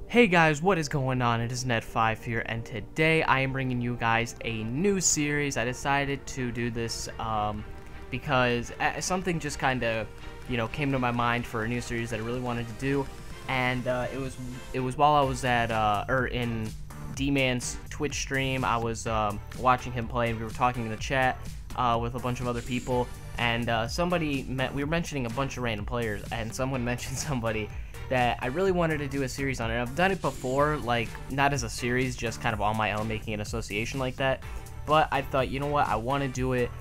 Hey guys, what is going on? It is Ned5 here, and today I am bringing you guys a new series. I decided to do this because something just kind of, came to my mind for a new series that I really wanted to do, and it was while I was at in D-Man's Twitch stream. I was watching him play, and we were talking in the chat with a bunch of other people, and we were mentioning a bunch of random players, and someone mentioned somebody that I really wanted to do a series on it. I've done it before, like, not as a series, just kind of on my own, making an association like that. But I thought, you know what, I want to do it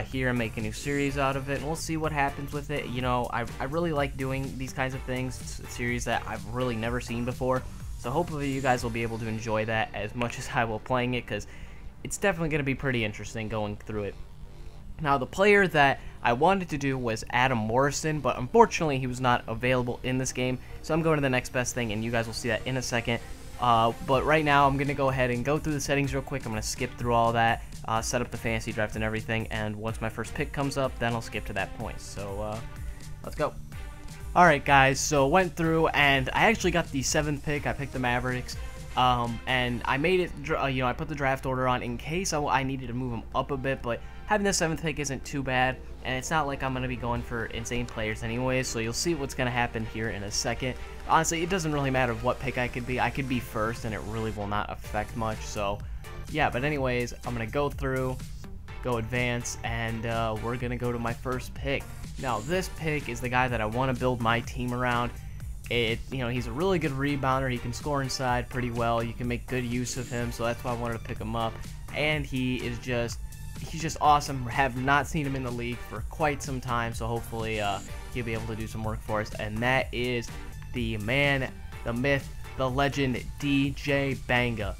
here and make a new series out of it, and we'll see what happens with it. I really like doing these kinds of things. It's a series that I've really never seen before, so hopefully you guys will be able to enjoy that as much as I will playing it, because it's definitely going to be pretty interesting going through it. Now, the player that I wanted to do was Adam Morrison, but unfortunately he was not available in this game, so I'm going to the next best thing, and you guys will see that in a second. But right now, I'm going to go ahead and go through the settings real quick. I'm going to skip through all that, set up the fantasy draft and everything, and once my first pick comes up, then I'll skip to that point. So, let's go. Alright guys, so went through, and I actually got the 7th pick. I picked the Mavericks. And I made it, I put the draft order on in case I needed to move them up a bit, but having the 7th pick isn't too bad, and it's not like I'm going to be going for insane players anyways, so you'll see what's going to happen here in a second. Honestly, it doesn't really matter what pick I could be first, and it really will not affect much, so yeah, but anyways, I'm going to go through, go advance, and we're going to go to my first pick. Now, this pick is the guy that I want to build my team around. He's a really good rebounder. He can score inside pretty well. You can make good use of him, so that's why I wanted to pick him up. And he's just awesome. Have not seen him in the league for quite some time, so hopefully he'll be able to do some work for us. And that is the man, the myth, the legend, DJ Banga.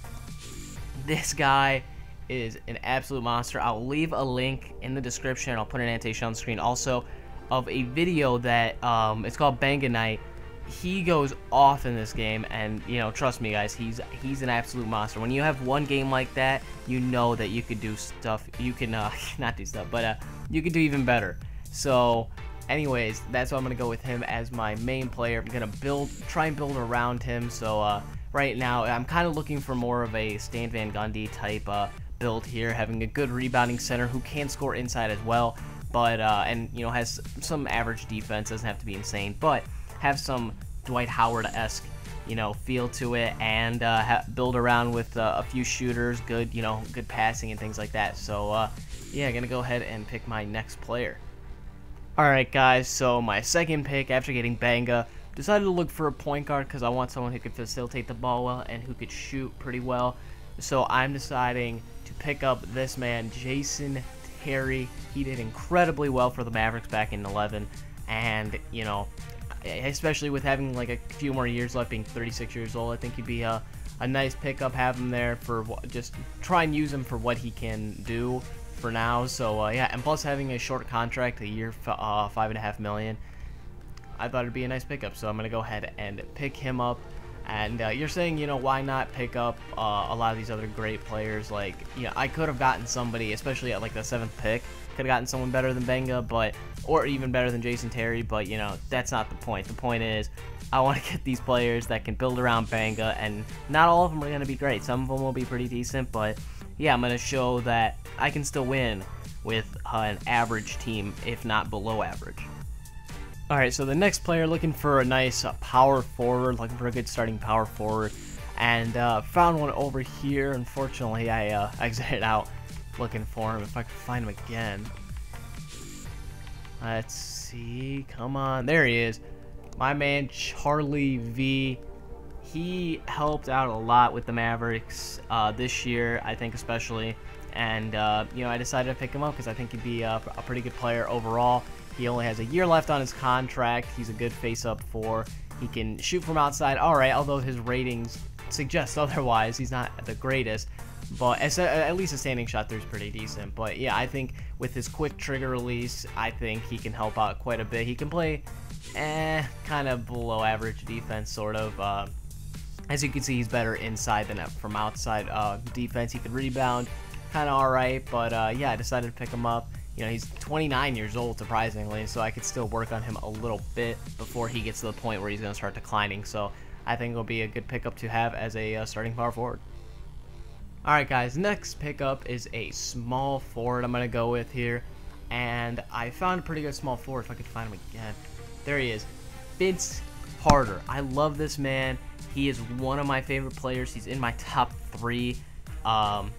This guy is an absolute monster. I'll leave a link in the description. I'll put an annotation on the screen also of a video that it's called Banga Night. He goes off in this game, and trust me guys, he's an absolute monster. When you have one game like that, you know that you could do stuff. You can not do stuff, but you could do even better. So anyways, that's why I'm gonna go with him as my main player. I'm gonna try and build around him. So right now I'm kind of looking for more of a Stan Van Gundy type build here, having a good rebounding center who can score inside as well, but and has some average defense, doesn't have to be insane, but have some Dwight Howard-esque, feel to it, and build around with a few shooters, good passing and things like that. So, yeah, gonna go ahead and pick my next player. Alright, guys, so my second pick after getting Banga, decided to look for a point guard because I want someone who could facilitate the ball well and who could shoot pretty well. So I'm deciding to pick up this man, Jason Terry. He did incredibly well for the Mavericks back in 11, and, especially with having like a few more years left, being 36 years old, I think he'd be a nice pickup. Have him there for just try and use him for what he can do for now. So yeah, and plus having a short contract, a year, $5.5 million, I thought it'd be a nice pickup. So I'm gonna go ahead and pick him up. And you're saying, why not pick up a lot of these other great players? Like, I could have gotten somebody, especially at like the 7th pick, could have gotten someone better than Banga, or even better than Jason Terry, but that's not the point. The point is, I want to get these players that can build around Banga, and not all of them are going to be great. Some of them will be pretty decent, but yeah, I'm going to show that I can still win with an average team, if not below average. Alright, so the next player, looking for a nice power forward, looking for a good starting power forward, and found one over here. Unfortunately, I exited out looking for him. If I could find him again. Let's see, come on, there he is. My man, Charlie V. He helped out a lot with the Mavericks this year, I think especially, and I decided to pick him up because I think he'd be a pretty good player overall. He only has a year left on his contract. He's a good face-up four. He can shoot from outside, alright, although his ratings suggest otherwise. He's not the greatest, but at least a standing shot there is pretty decent. But yeah, I think with his quick trigger release, I think he can help out quite a bit. He can play kind of below average defense, sort of. As you can see, he's better inside than from outside defense. He could rebound, kind of alright, but yeah, I decided to pick him up. He's 29 years old, surprisingly, so I could still work on him a little bit before he gets to the point where he's going to start declining. So I think it'll be a good pickup to have as a starting power forward. Alright guys, next pickup is a small forward I'm going to go with here. And I found a pretty good small forward, if I could find him again. There he is. Vince Carter. I love this man. He is one of my favorite players. He's in my top 3. And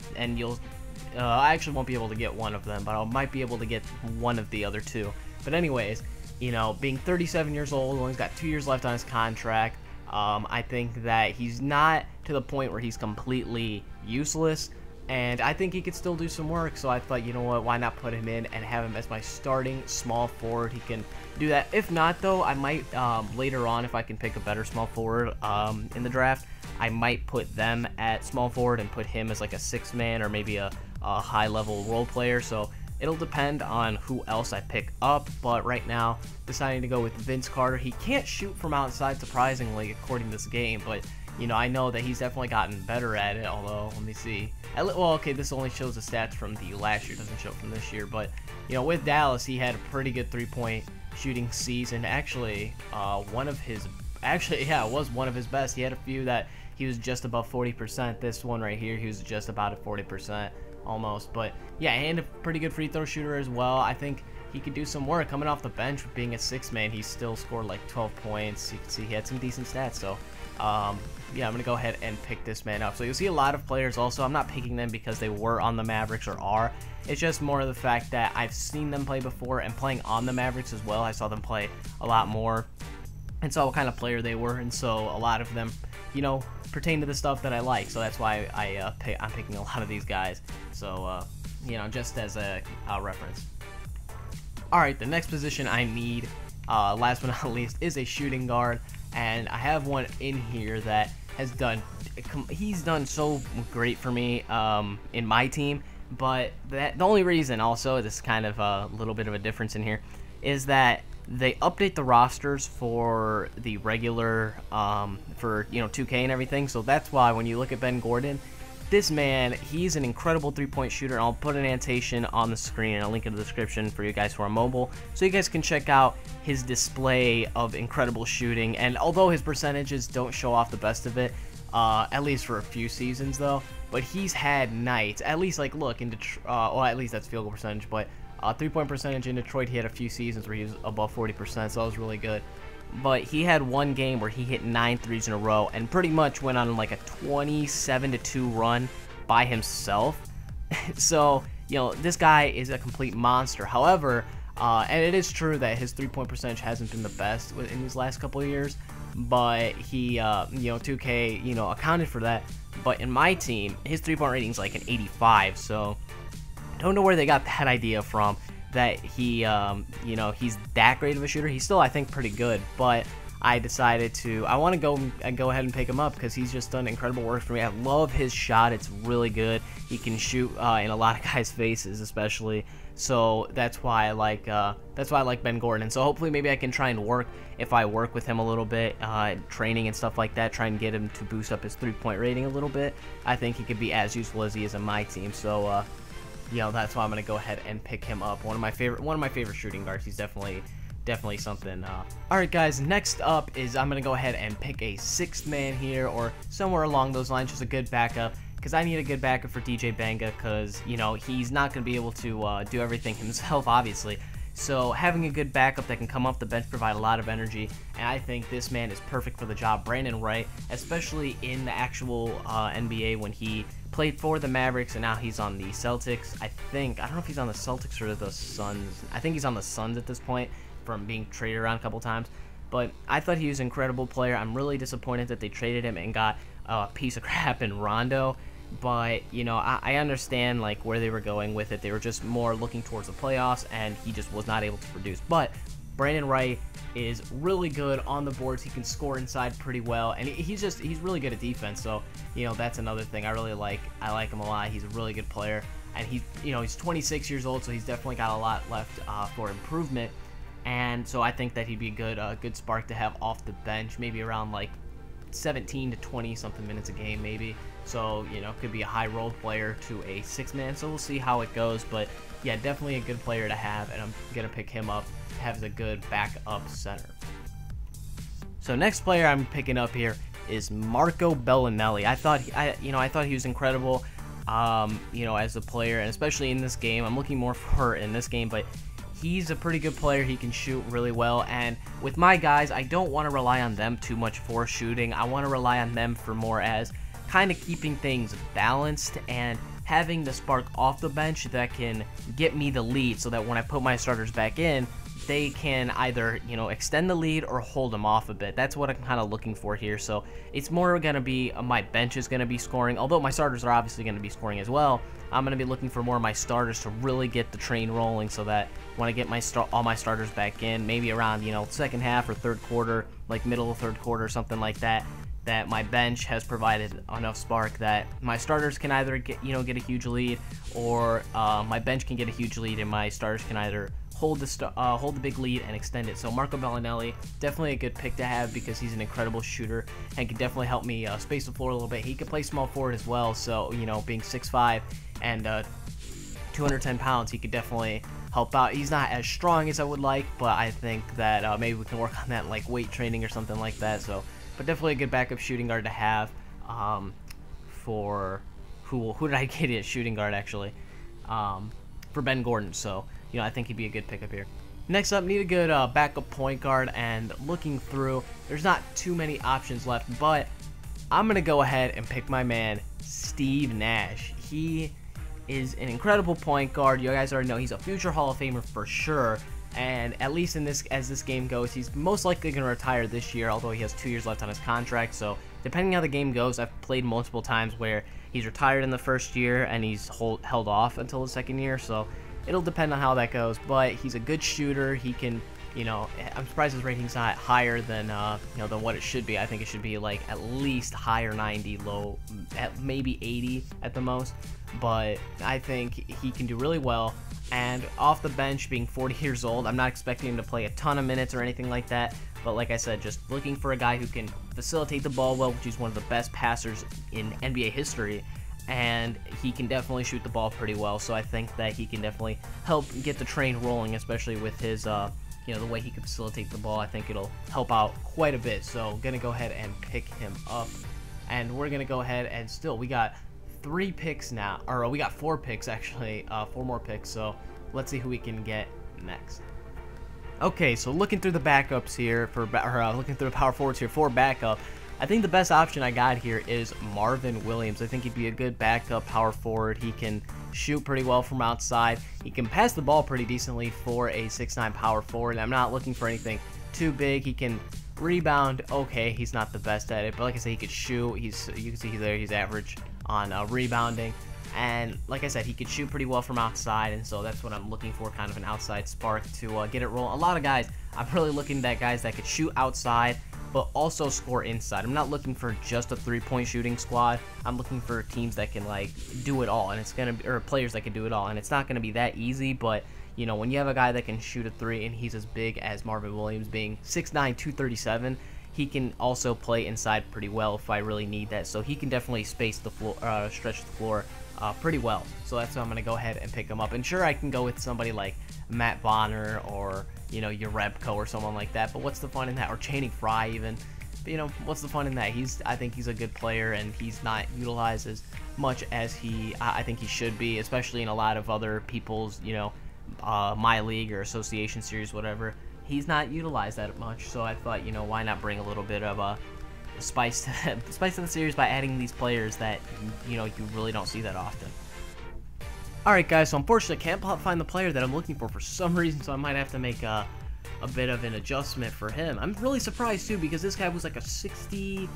I actually won't be able to get one of them, but I might be able to get one of the other 2. But anyways, you know, being 37 years old, only got 2 years left on his contract. I think that he's not to the point where he's completely useless, and I think he could still do some work, so I thought, you know what, why not put him in and have him as my starting small forward. He can do that. If not, though, I might, later on, if I can pick a better small forward in the draft, I might put them at small forward and put him as like a 6-man or maybe a high-level role player, so it'll depend on who else I pick up, but right now, deciding to go with Vince Carter. He can't shoot from outside, surprisingly, according to this game, but, you know, I know that he's definitely gotten better at it, although, let me see. Well, okay, this only shows the stats from the last year, doesn't show from this year, but, you know, with Dallas, he had a pretty good three-point shooting season. Actually, it was one of his best. He had a few that he was just above 40%. This one right here, he was just about at 40%. Almost, but yeah, and a pretty good free throw shooter as well. I think he could do some work coming off the bench. Being a 6-man, he still scored like 12 points. You can see he had some decent stats, so yeah, I'm gonna go ahead and pick this man up. So you'll see a lot of players also. I'm not picking them because they were on the Mavericks or are. It's just more of the fact that I've seen them play before, and playing on the Mavericks as well, I saw them play a lot more and saw what kind of player they were, and so a lot of them, you know, pertain to the stuff that I like, so that's why I'm picking a lot of these guys. So, you know, just as a reference. Alright, the next position I need, last but not least, is a shooting guard, and I have one in here that he's done so great for me in my team, but the only reason also, this is kind of a little bit of a difference in here, is that they update the rosters for the regular, for, you know, 2K and everything, so that's why when you look at Ben Gordon, this man, he's an incredible three-point shooter. I'll put an annotation on the screen and a link in the description for you guys who are mobile, so you guys can check out his display of incredible shooting. And although his percentages don't show off the best of it, at least for a few seasons though, but he's had nights, at least like look in Detroit, well, at least that's field goal percentage, but three-point percentage in Detroit, he had a few seasons where he was above 40%, so that was really good. But he had one game where he hit 9 threes in a row and pretty much went on like a 27-2 run by himself. So, you know, this guy is a complete monster. However, and it is true that his three-point percentage hasn't been the best in these last couple of years, but he, you know, 2K, you know, accounted for that. But in my team, his three-point rating is like an 85, so I don't know where they got that idea from, that he, you know, he's that great of a shooter. He's still, I think, pretty good, but I decided I want to go ahead and pick him up because he's just done incredible work for me. I love his shot. It's really good. He can shoot in a lot of guys' faces, especially. So that's why I like Ben Gordon. So hopefully maybe I can try and work, if I work with him a little bit, training and stuff like that, try and get him to boost up his three-point rating a little bit. I think he could be as useful as he is in my team. So, you know, that's why I'm gonna go ahead and pick him up. One of my favorite shooting guards. He's definitely something. Alright guys, next up is I'm gonna go ahead and pick a 6-man here, or somewhere along those lines, just a good backup, because I need a good backup for DJ Banga, because, you know, he's not gonna be able to do everything himself, obviously. So having a good backup that can come off the bench, provide a lot of energy, and I think this man is perfect for the job. Brandon Wright, especially in the actual NBA when he played for the Mavericks, and now he's on the Celtics. I don't know if he's on the Celtics or the Suns. I think he's on the Suns at this point from being traded around a couple times. But I thought he was an incredible player. I'm really disappointed that they traded him and got a piece of crap in Rondo. But, you know, I understand, like, where they were going with it. They were just more looking towards the playoffs, and he just was not able to produce. But Brandon Wright is really good on the boards. He can score inside pretty well, and he's really good at defense. So, you know, that's another thing I like him a lot. He's a really good player, and he's 26 years old, so he's definitely got a lot left for improvement. And so I think that he'd be a good spark to have off the bench, maybe around like 17 to 20 something minutes a game, maybe. So, you know, could be a high role player to a 6-man. So we'll see how it goes, but yeah, definitely a good player to have, and I'm gonna pick him up to have a good backup center. So next player I'm picking up here is Marco Bellinelli. I thought he was incredible, as a player, and especially in this game. I'm looking more for in this game, but he's a pretty good player. He can shoot really well, and with my guys, I don't want to rely on them too much for shooting. I want to rely on them for more as kind of keeping things balanced and having the spark off the bench that can get me the lead, so that when I put my starters back in, they can either, extend the lead or hold them off a bit. That's what I'm kind of looking for here. So it's more going to be my bench is going to be scoring, although my starters are obviously going to be scoring as well. I'm going to be looking for more of my starters to really get the train rolling, so that when I get all my starters back in, maybe around, second half or third quarter, like middle of third quarter or something like that, that my bench has provided enough spark that my starters can either get a huge lead, or my bench can get a huge lead and my starters can either hold the big lead and extend it. So Marco Bellinelli, definitely a good pick to have because he's an incredible shooter and can definitely help me space the floor a little bit. He can play small forward as well, so being 6'5" and 210 pounds, he could definitely help out. He's not as strong as I would like, but I think that maybe we can work on that, like weight training or something like that. So, but definitely a good backup shooting guard to have. For who did I get at shooting guard actually? For Ben Gordon. So I think he'd be a good pickup here. Next up, need a good backup point guard, and looking through, there's not too many options left, but I'm gonna go ahead and pick my man Steve Nash. He is an incredible point guard. You guys already know he's a future Hall of Famer for sure, and at least as this game goes, he's most likely going to retire this year, although he has 2 years left on his contract. So depending how the game goes, I've played multiple times where he's retired in the first year and he's held off until the second year, so it'll depend on how that goes. But he's a good shooter. He can, I'm surprised his rating's not higher than than what it should be. I think it should be like at least higher 90, low at maybe 80 at the most. But I think he can do really well. And off the bench, being 40 years old, I'm not expecting him to play a ton of minutes or anything like that. But like I said, just looking for a guy who can facilitate the ball well, which is one of the best passers in NBA history. And he can definitely shoot the ball pretty well. So I think that he can definitely help get the train rolling, especially with his, the way he can facilitate the ball. I think it'll help out quite a bit. So gonna go ahead and pick him up. And we're gonna go ahead and we got 3 picks now, or we got 4 picks actually, 4 more picks, so let's see who we can get next. Okay, so looking through the backups here, looking through the power forwards here for backup, I think the best option I got here is Marvin Williams. I think he'd be a good backup power forward. He can shoot pretty well from outside. He can pass the ball pretty decently for a 6'9" power forward. I'm not looking for anything too big. He can rebound, okay, he's not the best at it, but like I said, he could shoot. You can see he's average on rebounding, and like I said, he could shoot pretty well from outside, and so that's what I'm looking for, kind of an outside spark to get it rolling. A lot of guys, I'm really looking at guys that could shoot outside but also score inside. I'm not looking for just a 3-point shooting squad. I'm looking for teams that can like do it all, and it's gonna be, or players that can do it all, and it's not gonna be that easy. But when you have a guy that can shoot a 3 and he's as big as Marvin Williams, being 6'9", 237, he can also play inside pretty well if I really need that. So he can definitely space the floor, stretch the floor pretty well. So that's why I'm going to go ahead and pick him up. And sure, I can go with somebody like Matt Bonner or, Jerebko or someone like that. But what's the fun in that? Or Channing Frye even. But, what's the fun in that? I think he's a good player, and he's not utilized as much as I think he should be, especially in a lot of other people's, my league or association series, whatever. He's not utilized that much, so I thought, why not bring a little bit of a spice to the series by adding these players that, you really don't see that often. Alright guys, so unfortunately I can't find the player that I'm looking for some reason, so I might have to make a bit of an adjustment for him. I'm really surprised too, because this guy was like a 65,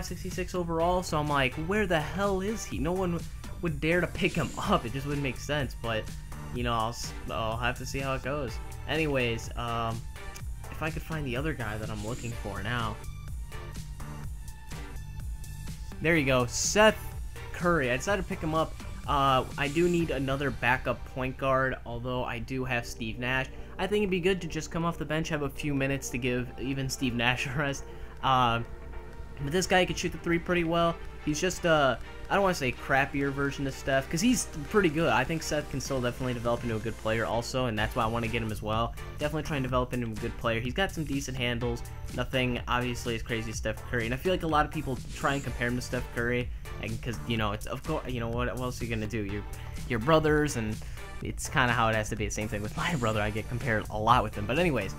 66 overall, so I'm like, where the hell is he? No one would dare to pick him up. It just wouldn't make sense, but I'll have to see how it goes. Anyways, if I could find the other guy that I'm looking for now. There you go, Seth Curry. I decided to pick him up. I do need another backup point guard, although I do have Steve Nash. I think it'd be good to just come off the bench, have a few minutes to give even Steve Nash a rest. But this guy could shoot the three pretty well. He's just, I don't want to say crappier version of Steph, because he's pretty good. I think Seth can still definitely develop into a good player also, and that's why I want to get him as well. Definitely try and develop into a good player. He's got some decent handles. Nothing, obviously, as crazy as Steph Curry. And I feel like a lot of people try and compare him to Steph Curry, because, you know, it's, of course, you know, what else are you going to do? You're brothers, and it's kind of how it has to be. The same thing with my brother. I get compared a lot with him. But anyways,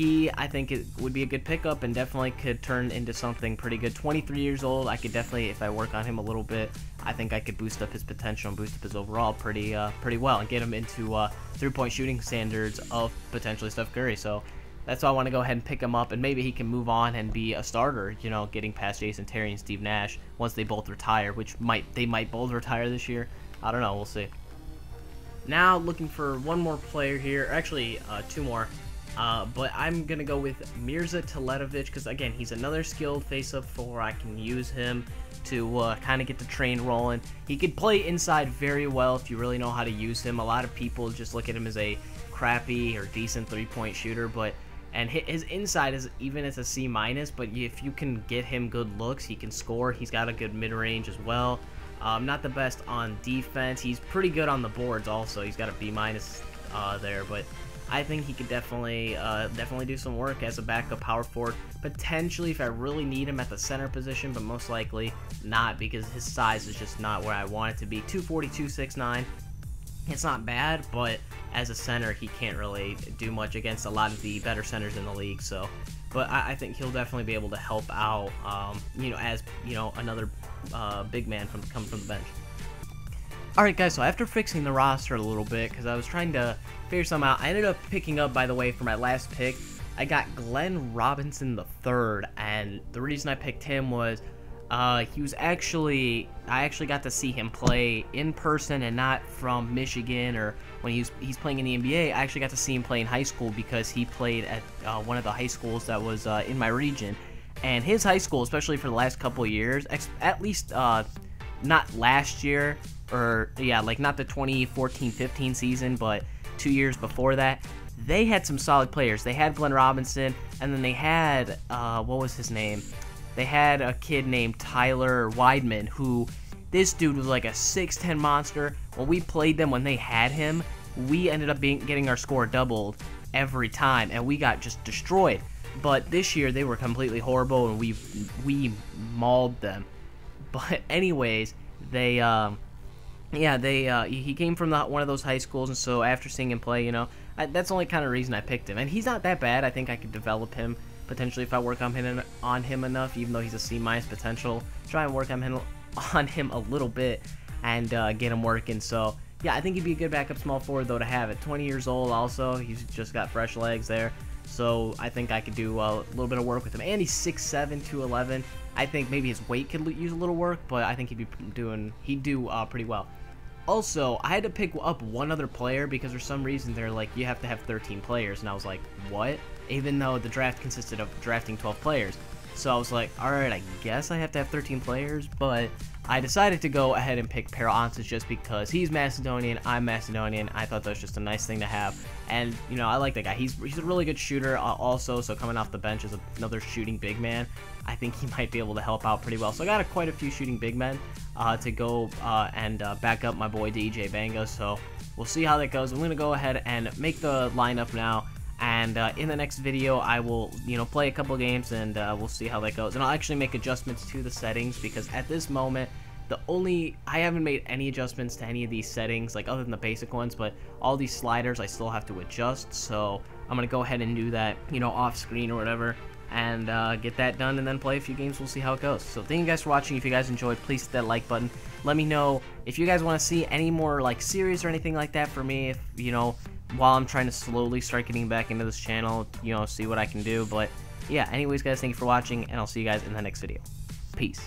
I think it would be a good pickup and definitely could turn into something pretty good. 23 years old, I could definitely, if I work on him a little bit, I think I could boost up his potential and boost up his overall pretty well and get him into three-point shooting standards of potentially Steph Curry. So that's why I want to go ahead and pick him up, and maybe he can move on and be a starter, you know, getting past Jason Terry and Steve Nash once they both retire, which they might both retire this year. I don't know, we'll see. Now looking for one more player here, actually two more. But I'm going to go with Mirza Teletovic because, again, he's another skilled face-up four. I can use him to kind of get the train rolling. He could play inside very well if you really know how to use him. A lot of people just look at him as a crappy or decent three-point shooter, and his inside is even as a C-, but if you can get him good looks, he can score. He's got a good mid-range as well. Not the best on defense. He's pretty good on the boards also. He's got a B- there, but I think he could definitely do some work as a backup power forward, potentially if I really need him at the center position, but most likely not because his size is just not where I want it to be. 242, 6'9". It's not bad, but as a center, he can't really do much against a lot of the better centers in the league. So, but I think he'll definitely be able to help out, you know, as you know, another big man coming from the bench. Alright guys, so after fixing the roster a little bit, because I was trying to figure something out, I ended up picking up, by the way, for my last pick, I got Glenn Robinson III, and the reason I picked him was, I actually got to see him play in person and not from Michigan, or when he's playing in the NBA, I actually got to see him play in high school because he played at one of the high schools that was in my region, and his high school, especially for the last couple of years, at least not last year, or yeah, like not the 2014-15 season, but 2 years before that, they had some solid players. They had Glenn Robinson, and then they had, what was his name? They had a kid named Tyler Weidman, who, this dude was like a 6'10 monster. When we played them, when they had him, we ended up getting our score doubled every time, and we got just destroyed. But this year, they were completely horrible, and we mauled them. But anyways, he came from one of those high schools, and so after seeing him play, you know, that's the only kind of reason I picked him. And he's not that bad. I think I could develop him potentially if I work on him enough, even though he's a C- potential. Try and work on him a little bit and get him working. So yeah, I think he'd be a good backup small forward though to have. At 20 years old, also he's just got fresh legs there. So I think I could do a little bit of work with him. And he's 6'7", 211. I think maybe his weight could use a little work, but I think he'd do pretty well. Also, I had to pick up one other player because for some reason they're like, you have to have 13 players, and I was like, what? Even though the draft consisted of drafting 12 players. So I was like, alright, I guess I have to have 13 players, but I decided to go ahead and pick Pero Antic just because he's Macedonian, I'm Macedonian. I thought that was just a nice thing to have, and you know, I like that guy. He's a really good shooter also, so coming off the bench as another shooting big man, I think he might be able to help out pretty well. So I got quite a few shooting big men to go and back up my boy DJ Banga, so we'll see how that goes. I'm going to go ahead and make the lineup now, and in the next video I will, you know, play a couple games, and we'll see how that goes. And I'll actually make adjustments to the settings because at this moment I haven't made any adjustments to any of these settings, like other than the basic ones, but all these sliders I still have to adjust, so I'm going to go ahead and do that, you know, off screen or whatever, and get that done and then play a few games. We'll see how it goes. So thank you guys for watching. If you guys enjoyed, please hit that like button. Let me know if you guys want to see any more like series or anything like that for me, if you know, while I'm trying to slowly start getting back into this channel, you know, see what I can do. But yeah, anyways guys, thank you for watching, and I'll see you guys in the next video. Peace.